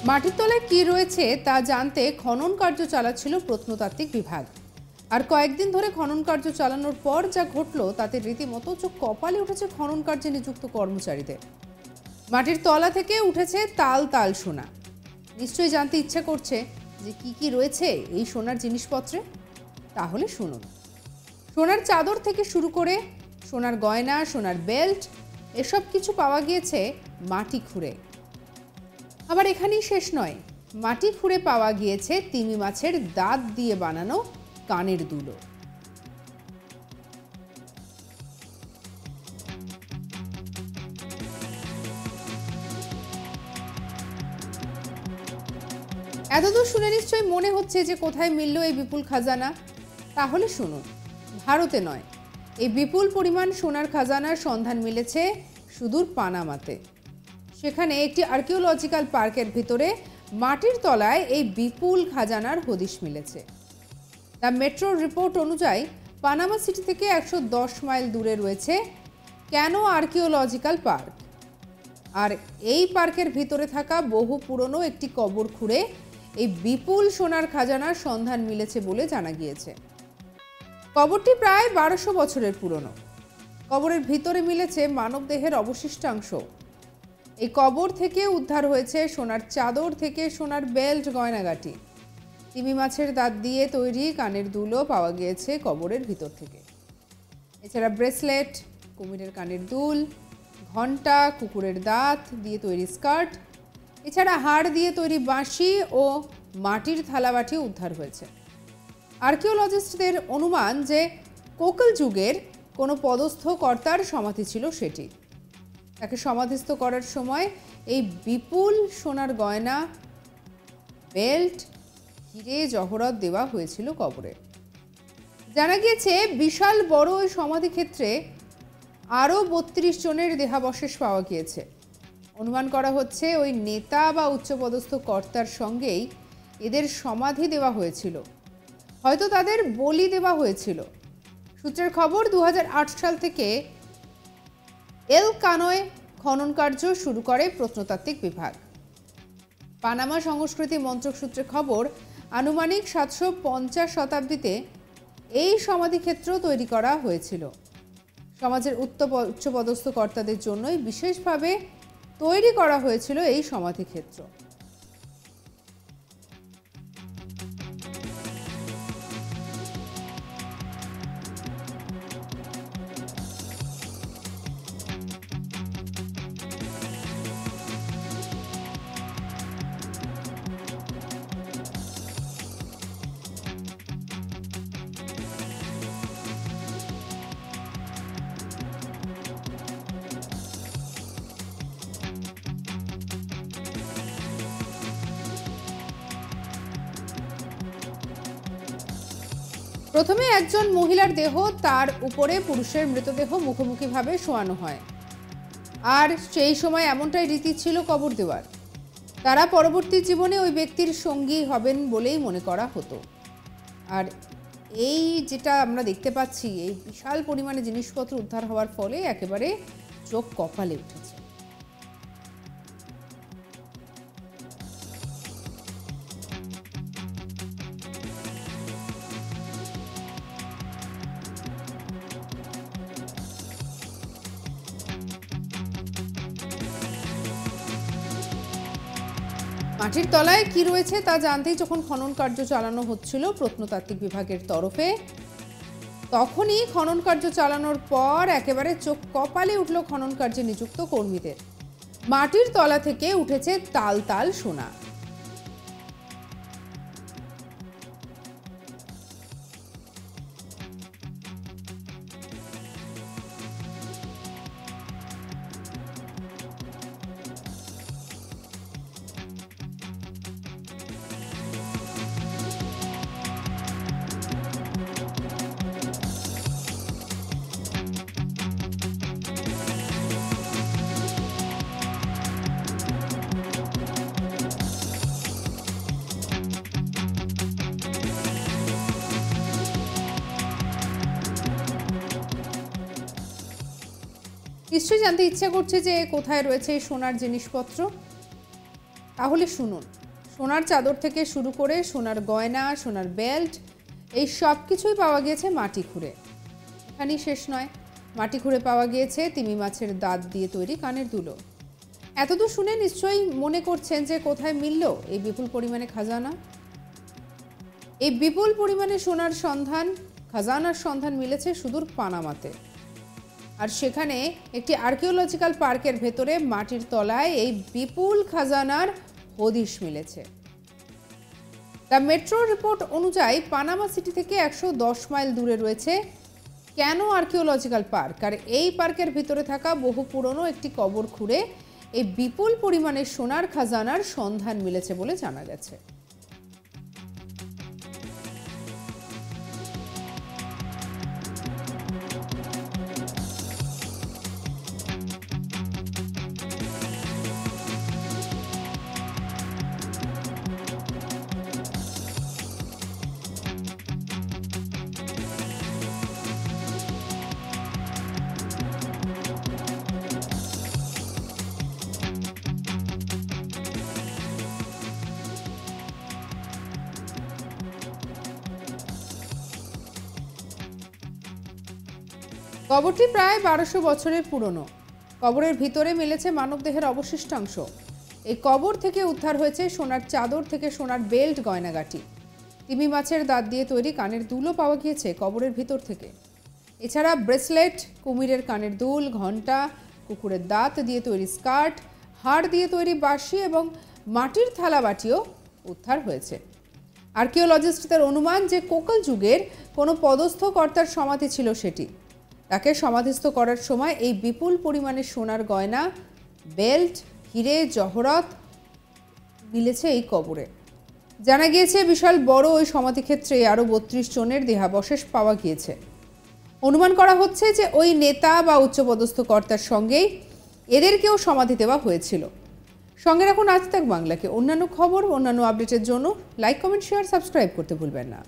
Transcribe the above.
মাটির তলায় কি রয়েছে তা জানতে খনন কার্য চালাচ্ছিল প্রত্নতাত্ত্বিক বিভাগ। আর কয়েকদিন ধরে খনন কার্য চালানোর পর যা ঘটলো তাতে রীতিমতো চোখ কপালে উঠেছে খনন কার্যে নিযুক্ত কর্মচারীদের। মাটির তলা থেকে উঠেছে তাল তাল সোনা। নিশ্চয়ই জানতে ইচ্ছা করছে যে কি রয়েছে এই সোনার জিনিসপত্রে। তাহলে শুনুন। সোনার চাদর থেকে শুরু করে সোনার গয়না, সোনার বেল্ট, এসব কিছু পাওয়া গিয়েছে মাটি খুঁড়ে। আবার এখানেই শেষ নয়, মাটি খুঁড়ে পাওয়া গিয়েছে তিমি মাছের দাঁত দিয়ে বানানো কানের দুলো। এতদূর শুনে নিশ্চয়ই মনে হচ্ছে যে কোথায় মিলল এই বিপুল খাজানা। তাহলে শুনুন, ভারতে নয়, এই বিপুল পরিমাণ সোনার খাজানার সন্ধান মিলেছে সুদূর পানামাতে। সেখানে একটি আর্কিওলজিক্যাল পার্কের ভিতরে মাটির তলায় এই বিপুল খাজানার হদিশ মিলেছে। দ্য মেট্রোর রিপোর্ট অনুযায়ী পানামা সিটি থেকে 110 মাইল দূরে রয়েছে ক্যানো আর্কিওলজিক্যাল পার্ক। আর এই পার্কের ভিতরে থাকা বহু পুরনো একটি কবর খুঁড়ে এই বিপুল সোনার খাজানার সন্ধান মিলেছে বলে জানা গিয়েছে। কবরটি প্রায় 1200 বছরের পুরনো। কবরের ভিতরে মিলেছে মানবদেহের অবশিষ্টাংশ। এই কবর থেকে উদ্ধার হয়েছে সোনার চাদর থেকে সোনার বেল্ট, গয়নাগাটি। তিমি মাছের দাঁত দিয়ে তৈরি কানের দুলো পাওয়া গিয়েছে কবরের ভিতর থেকে। এছাড়া ব্রেসলেট, কুমিরের কানের দুল, ঘণ্টা, কুকুরের দাঁত দিয়ে তৈরি স্কার্ট, এছাড়া হাড় দিয়ে তৈরি বাঁশি ও মাটির থালাবাটি উদ্ধার হয়েছে। আর্কিওলজিস্টদের অনুমান যে কোকল যুগের কোনো পদস্থ কর্তার সমাধি ছিল সেটি। তাকে সমাধিস্থ করার সময় এই বিপুল সোনার গয়না, বেল্ট, হিরে জহরত দেওয়া হয়েছিল কবরে। জানা গিয়েছে বিশাল বড় ওই সমাধি ক্ষেত্রে আরও 32 জনের দেহাবশেষ পাওয়া গিয়েছে। অনুমান করা হচ্ছে ওই নেতা বা উচ্চপদস্থ কর্তার সঙ্গেই এদের সমাধি দেওয়া হয়েছিল, হয়তো তাদের বলি দেওয়া হয়েছিল। সূত্রের খবর 2008 সাল থেকে এল কানোয় খনন কার্য শুরু করে প্রত্নতাত্ত্বিক বিভাগ। পানামা সংস্কৃতি মন্ত্রক সূত্রে খবর, আনুমানিক 750 শতাব্দীতে এই সমাধিক্ষেত্র তৈরি করা হয়েছিল। সমাজের উচ্চপদস্থ কর্তাদের জন্যই বিশেষভাবে তৈরি করা হয়েছিল এই সমাধিক্ষেত্র। প্রথমে একজন মহিলার দেহ, তার উপরে পুরুষের মৃতদেহ মুখোমুখিভাবে শোয়ানো হয়। আর সেই সময় এমনটাই রীতি ছিল কবর দেওয়ার। তারা পরবর্তী জীবনে ওই ব্যক্তির সঙ্গী হবেন বলেই মনে করা হতো। আর এই যেটা আমরা দেখতে পাচ্ছি, এই বিশাল পরিমাণে জিনিসপত্র উদ্ধার হওয়ার ফলে একেবারে চোখ কপালে উঠেছে। মাটির তলায় কি রয়েছে তা জানতেই যখন খনন কার্য চালানো হচ্ছিল প্রত্নতাত্ত্বিক বিভাগের তরফে, তখনই খনন কার্য চালানোর পর একেবারে চোখ কপালে উঠল খনন কার্যে নিযুক্ত কর্মীদের। মাটির তলা থেকে উঠেছে তাল তাল সোনা। নিশ্চয়ই জানতে ইচ্ছা করছে যে কোথায় রয়েছে এই সোনার জিনিসপত্র। তাহলে শুনুন, সোনার চাদর থেকে শুরু করে সোনার গয়না, সোনার বেল্ট, এই সব কিছুই পাওয়া গিয়েছে মাটি খুঁড়ে। এখানেই শেষ নয়, মাটি খুঁড়ে পাওয়া গিয়েছে তিমি মাছের দাঁত দিয়ে তৈরি কানের দুলো। এতদূর শুনে নিশ্চয়ই মনে করছেন যে কোথায় মিলল এই বিপুল পরিমাণে খাজানা। এই বিপুল পরিমাণে সোনার সন্ধান, খাজানার সন্ধান মিলেছে সুদূর পানামাতে। আর সেখানে একটি আর্কিওলজিক্যাল পার্কের ভেতরে মাটির তলায় এই বিপুল খাজানার হদিশ মিলেছে। দ্য মেট্রো রিপোর্ট অনুযায়ী পানামা সিটি থেকে 110 মাইল দূরে রয়েছে কেন আর্কিওলজিক্যাল পার্ক, আর এই পার্কের ভিতরে থাকা বহু পুরনো একটি কবর খুঁড়ে এই বিপুল পরিমাণে সোনার খাজানার সন্ধান মিলেছে বলে জানা গেছে। কবরটি প্রায় 1200 বছরের পুরনো। কবরের ভিতরে মিলেছে মানবদেহের অবশিষ্টাংশ। এই কবর থেকে উদ্ধার হয়েছে সোনার চাদর থেকে সোনার বেল্ট, গয়নাগাটি। তিমি মাছের দাঁত দিয়ে তৈরি কানের দুলও পাওয়া গিয়েছে কবরের ভিতর থেকে। এছাড়া ব্রেসলেট, কুমিরের কানের দুল, ঘণ্টা, কুকুরের দাঁত দিয়ে তৈরি স্কার্ট, হাড় দিয়ে তৈরি বাঁশি এবং মাটির থালাবাটিও উদ্ধার হয়েছে। আর্কিওলজিস্টদের অনুমান যে কোকল যুগের কোনো পদস্থ কর্তার সমাধি ছিল সেটি। তাকে সমাধিস্থ করার সময় এই বিপুল পরিমাণে সোনার গয়না, বেল্ট, হিরে, জহরত মিলেছে এই কবরে। জানা গিয়েছে বিশাল বড় ওই সমাধিক্ষেত্রে আরও 32 জনের দেহাবশেষ পাওয়া গিয়েছে। অনুমান করা হচ্ছে যে ওই নেতা বা উচ্চপদস্থ কর্তার সঙ্গেই এদেরকেও সমাধি দেওয়া হয়েছিল। সঙ্গে রাখুন আজ তাক বাংলাকে। অন্যান্য খবর, অন্যান্য আপডেটের জন্য লাইক, কমেন্ট, শেয়ার, সাবস্ক্রাইব করতে ভুলবেন না।